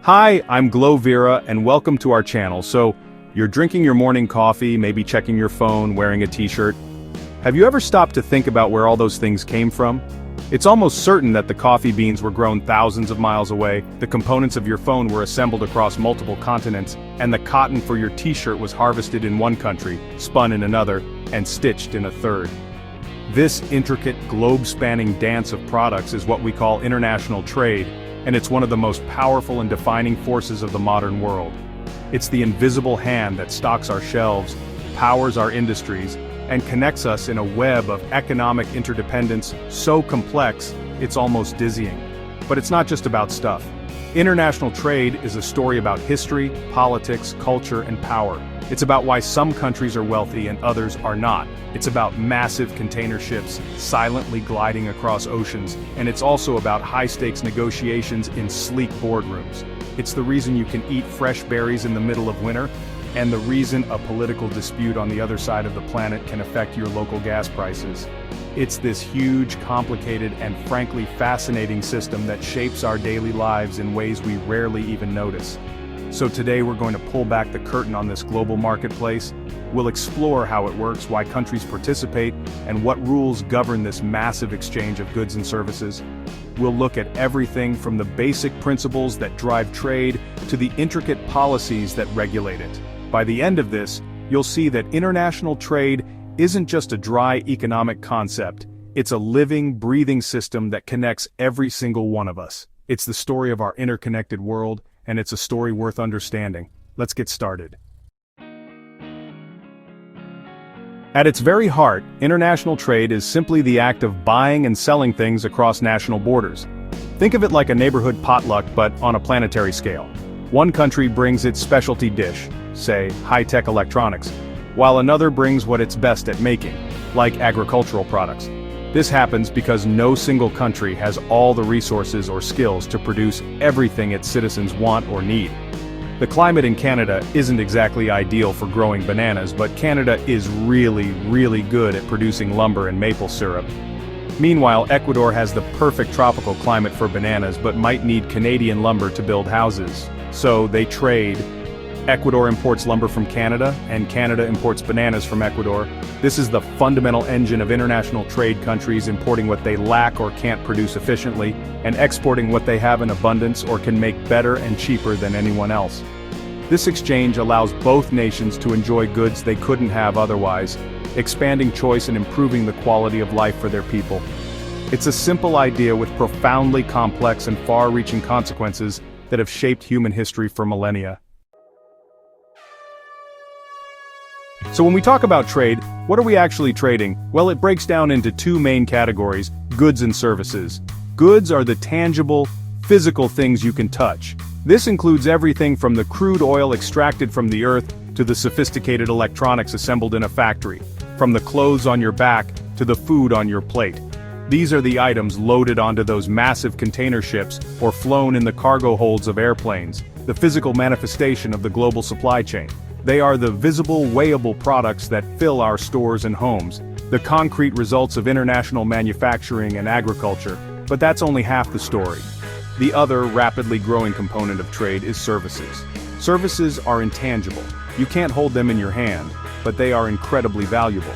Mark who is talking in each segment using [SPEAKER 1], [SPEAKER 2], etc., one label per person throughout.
[SPEAKER 1] Hi, I'm Vera, and welcome to our channel. So, you're drinking your morning coffee, maybe checking your phone, wearing a t-shirt. Have you ever stopped to think about where all those things came from? It's almost certain that the coffee beans were grown thousands of miles away, the components of your phone were assembled across multiple continents, and the cotton for your t-shirt was harvested in one country, spun in another, and stitched in a third. This intricate, globe-spanning dance of products is what we call international trade, and it's one of the most powerful and defining forces of the modern world. It's the invisible hand that stocks our shelves, powers our industries, and connects us in a web of economic interdependence so complex, it's almost dizzying. But it's not just about stuff. International trade is a story about history, politics, culture, and power. It's about why some countries are wealthy and others are not. It's about massive container ships silently gliding across oceans, and it's also about high-stakes negotiations in sleek boardrooms. It's the reason you can eat fresh berries in the middle of winter, and the reason a political dispute on the other side of the planet can affect your local gas prices. It's this huge, complicated, and frankly fascinating system that shapes our daily lives in ways we rarely even notice. So today we're going to pull back the curtain on this global marketplace. We'll explore how it works, why countries participate, and what rules govern this massive exchange of goods and services. We'll look at everything from the basic principles that drive trade to the intricate policies that regulate it. By the end of this, you'll see that international trade isn't just a dry economic concept, it's a living, breathing system that connects every single one of us. It's the story of our interconnected world, and it's a story worth understanding. Let's get started. At its very heart, international trade is simply the act of buying and selling things across national borders. Think of it like a neighborhood potluck but on a planetary scale. One country brings its specialty dish, say, high-tech electronics, while another brings what it's best at making, like agricultural products. This happens because no single country has all the resources or skills to produce everything its citizens want or need. The climate in Canada isn't exactly ideal for growing bananas, but Canada is really good at producing lumber and maple syrup. Meanwhile, Ecuador has the perfect tropical climate for bananas but might need Canadian lumber to build houses. So they trade. Ecuador imports lumber from Canada, and Canada imports bananas from Ecuador. This is the fundamental engine of international trade, countries importing what they lack or can't produce efficiently, and exporting what they have in abundance or can make better and cheaper than anyone else. This exchange allows both nations to enjoy goods they couldn't have otherwise, expanding choice and improving the quality of life for their people. It's a simple idea with profoundly complex and far-reaching consequences that have shaped human history for millennia. So when we talk about trade, what are we actually trading? Well, it breaks down into two main categories: goods and services. Goods are the tangible, physical things you can touch. This includes everything from the crude oil extracted from the earth to the sophisticated electronics assembled in a factory, from the clothes on your back to the food on your plate. These are the items loaded onto those massive container ships or flown in the cargo holds of airplanes, the physical manifestation of the global supply chain. They are the visible, weighable products that fill our stores and homes, the concrete results of international manufacturing and agriculture. But that's only half the story. The other rapidly growing component of trade is services. Services are intangible. You can't hold them in your hand, but they are incredibly valuable.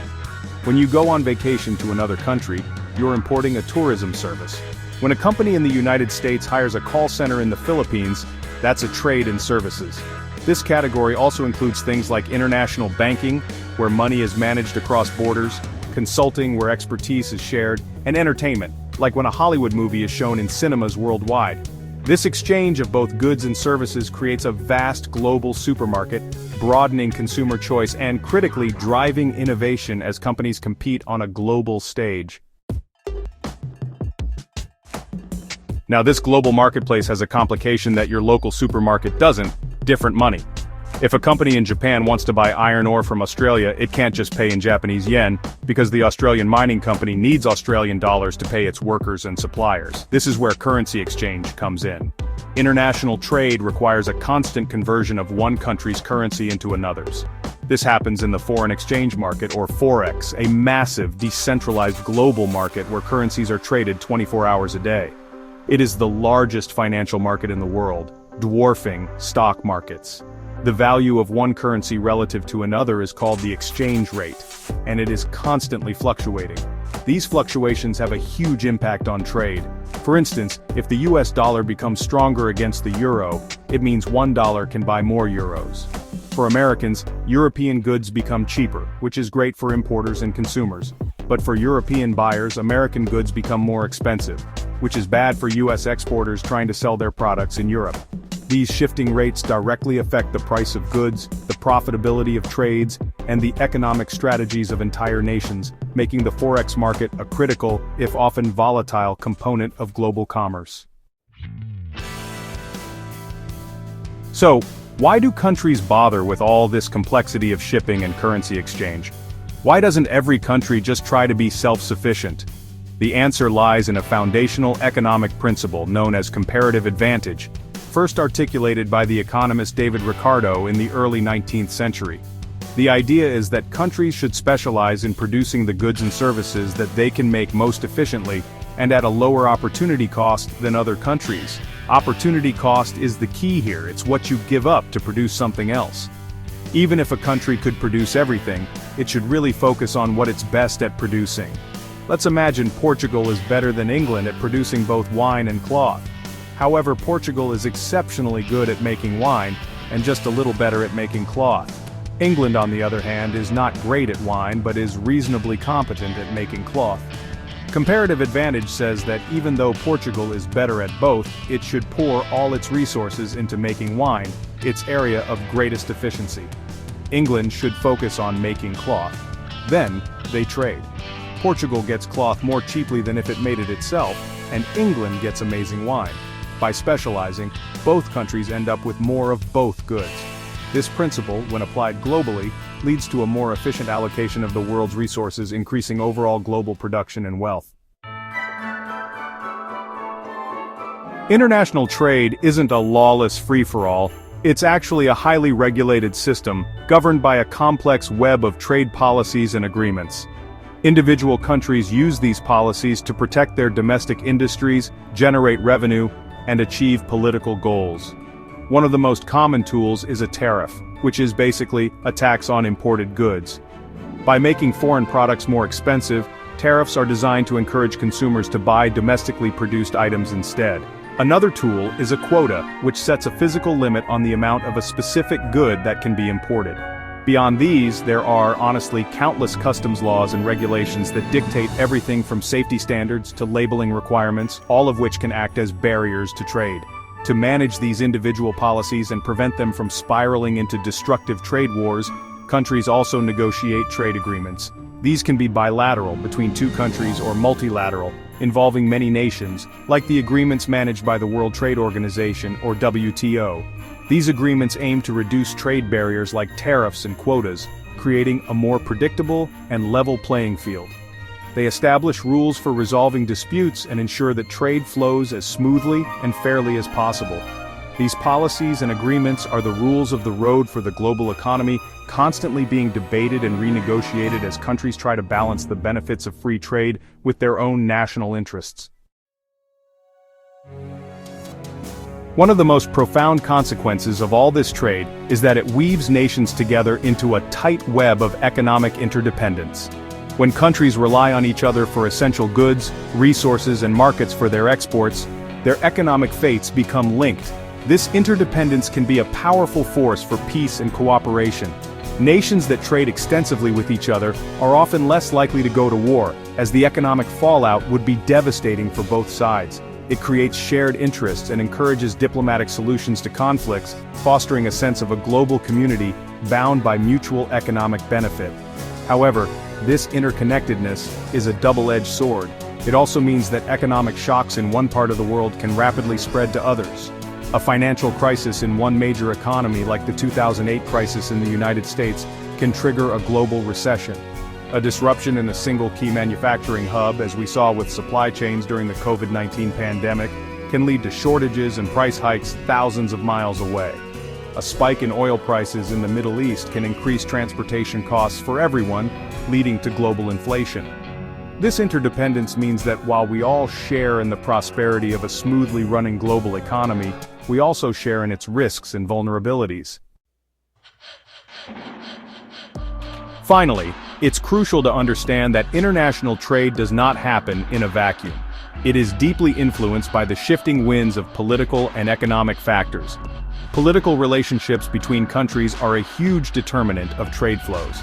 [SPEAKER 1] When you go on vacation to another country, you're importing a tourism service. When a company in the United States hires a call center in the Philippines, that's a trade in services. This category also includes things like international banking, where money is managed across borders, consulting, where expertise is shared, and entertainment, like when a Hollywood movie is shown in cinemas worldwide. This exchange of both goods and services creates a vast global supermarket, broadening consumer choice and, critically, driving innovation as companies compete on a global stage. Now, this global marketplace has a complication that your local supermarket doesn't: different money. If a company in Japan wants to buy iron ore from Australia, it can't just pay in Japanese yen, because the Australian mining company needs Australian dollars to pay its workers and suppliers. This is where currency exchange comes in. International trade requires a constant conversion of one country's currency into another's. This happens in the foreign exchange market, or Forex, a massive, decentralized global market where currencies are traded 24 hours a day. It is the largest financial market in the world, dwarfing stock markets. The value of one currency relative to another is called the exchange rate, and it is constantly fluctuating. These fluctuations have a huge impact on trade. For instance, if the US dollar becomes stronger against the euro, it means $1 can buy more euros. For Americans, European goods become cheaper, which is great for importers and consumers. But for European buyers, American goods become more expensive, which is bad for US exporters trying to sell their products in Europe. These shifting rates directly affect the price of goods, the profitability of trades, and the economic strategies of entire nations, making the forex market a critical, if often volatile, component of global commerce. So, why do countries bother with all this complexity of shipping and currency exchange? Why doesn't every country just try to be self-sufficient? The answer lies in a foundational economic principle known as comparative advantage, first articulated by the economist David Ricardo in the early 19th century. The idea is that countries should specialize in producing the goods and services that they can make most efficiently and at a lower opportunity cost than other countries. Opportunity cost is the key here. It's what you give up to produce something else. Even if a country could produce everything, it should really focus on what it's best at producing. Let's imagine Portugal is better than England at producing both wine and cloth. However, Portugal is exceptionally good at making wine, and just a little better at making cloth. England, on the other hand, is not great at wine but is reasonably competent at making cloth. Comparative advantage says that even though Portugal is better at both, it should pour all its resources into making wine, its area of greatest efficiency. England should focus on making cloth. Then, they trade. Portugal gets cloth more cheaply than if it made it itself, and England gets amazing wine. By specializing, both countries end up with more of both goods. This principle, when applied globally, leads to a more efficient allocation of the world's resources, increasing overall global production and wealth. International trade isn't a lawless free-for-all, it's actually a highly regulated system, governed by a complex web of trade policies and agreements. Individual countries use these policies to protect their domestic industries, generate revenue, and achieve political goals. One of the most common tools is a tariff, which is basically a tax on imported goods. By making foreign products more expensive, tariffs are designed to encourage consumers to buy domestically produced items instead. Another tool is a quota, which sets a physical limit on the amount of a specific good that can be imported. Beyond these, there are, honestly, countless customs laws and regulations that dictate everything from safety standards to labeling requirements, all of which can act as barriers to trade. To manage these individual policies and prevent them from spiraling into destructive trade wars, countries also negotiate trade agreements. These can be bilateral between two countries or multilateral, involving many nations, like the agreements managed by the World Trade Organization or WTO. These agreements aim to reduce trade barriers like tariffs and quotas, creating a more predictable and level playing field. They establish rules for resolving disputes and ensure that trade flows as smoothly and fairly as possible. These policies and agreements are the rules of the road for the global economy, constantly being debated and renegotiated as countries try to balance the benefits of free trade with their own national interests. One of the most profound consequences of all this trade is that it weaves nations together into a tight web of economic interdependence. When countries rely on each other for essential goods, resources, and markets for their exports, their economic fates become linked. This interdependence can be a powerful force for peace and cooperation. Nations that trade extensively with each other are often less likely to go to war, as the economic fallout would be devastating for both sides. It creates shared interests and encourages diplomatic solutions to conflicts, fostering a sense of a global community bound by mutual economic benefit. However, this interconnectedness is a double-edged sword. It also means that economic shocks in one part of the world can rapidly spread to others. A financial crisis in one major economy, like the 2008 crisis in the United States, can trigger a global recession. A disruption in a single key manufacturing hub, as we saw with supply chains during the COVID-19 pandemic, can lead to shortages and price hikes thousands of miles away. A spike in oil prices in the Middle East can increase transportation costs for everyone, leading to global inflation. This interdependence means that while we all share in the prosperity of a smoothly running global economy, we also share in its risks and vulnerabilities. Finally, it's crucial to understand that international trade does not happen in a vacuum. It is deeply influenced by the shifting winds of political and economic factors. Political relationships between countries are a huge determinant of trade flows.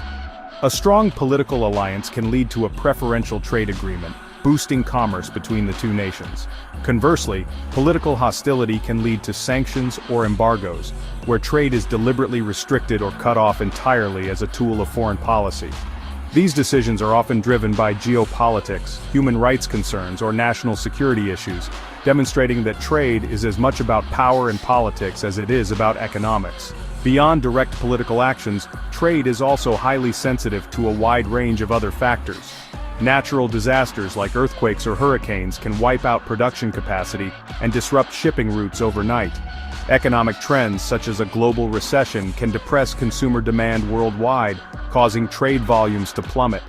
[SPEAKER 1] A strong political alliance can lead to a preferential trade agreement, boosting commerce between the two nations. Conversely, political hostility can lead to sanctions or embargoes, where trade is deliberately restricted or cut off entirely as a tool of foreign policy. These decisions are often driven by geopolitics, human rights concerns, or national security issues, demonstrating that trade is as much about power and politics as it is about economics. Beyond direct political actions, trade is also highly sensitive to a wide range of other factors. Natural disasters like earthquakes or hurricanes can wipe out production capacity and disrupt shipping routes overnight. Economic trends such as a global recession can depress consumer demand worldwide, causing trade volumes to plummet.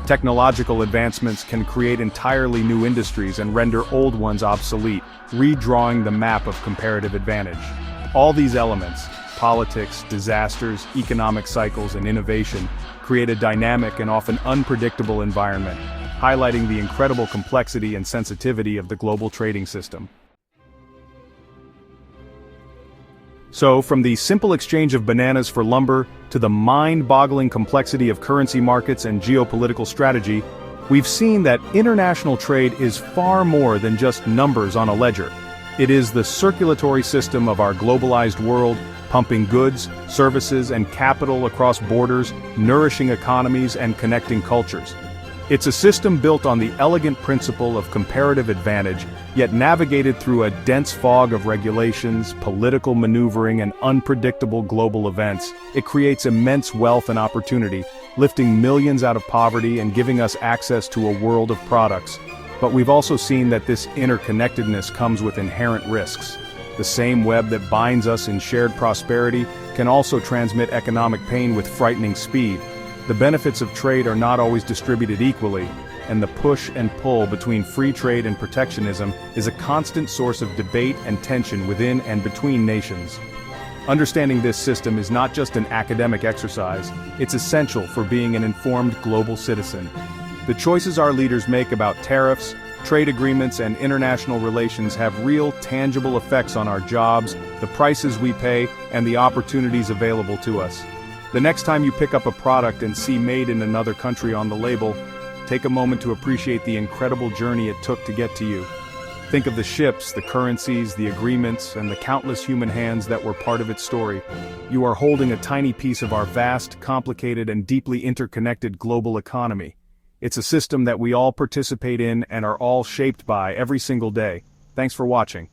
[SPEAKER 1] Technological advancements can create entirely new industries and render old ones obsolete, redrawing the map of comparative advantage. All these elements, politics, disasters, economic cycles, and innovation, create a dynamic and often unpredictable environment, highlighting the incredible complexity and sensitivity of the global trading system. So, from the simple exchange of bananas for lumber to the mind-boggling complexity of currency markets and geopolitical strategy, we've seen that international trade is far more than just numbers on a ledger. It is the circulatory system of our globalized world, pumping goods, services, and capital across borders, nourishing economies and connecting cultures. It's a system built on the elegant principle of comparative advantage, yet navigated through a dense fog of regulations, political maneuvering, and unpredictable global events. It creates immense wealth and opportunity, lifting millions out of poverty and giving us access to a world of products. But we've also seen that this interconnectedness comes with inherent risks. The same web that binds us in shared prosperity can also transmit economic pain with frightening speed. The benefits of trade are not always distributed equally, and the push and pull between free trade and protectionism is a constant source of debate and tension within and between nations. Understanding this system is not just an academic exercise, it's essential for being an informed global citizen. The choices our leaders make about tariffs, trade agreements, and international relations have real, tangible effects on our jobs, the prices we pay, and the opportunities available to us. The next time you pick up a product and see "made in another country" on the label, take a moment to appreciate the incredible journey it took to get to you. Think of the ships, the currencies, the agreements, and the countless human hands that were part of its story. You are holding a tiny piece of our vast, complicated, and deeply interconnected global economy. It's a system that we all participate in and are all shaped by every single day. Thanks for watching.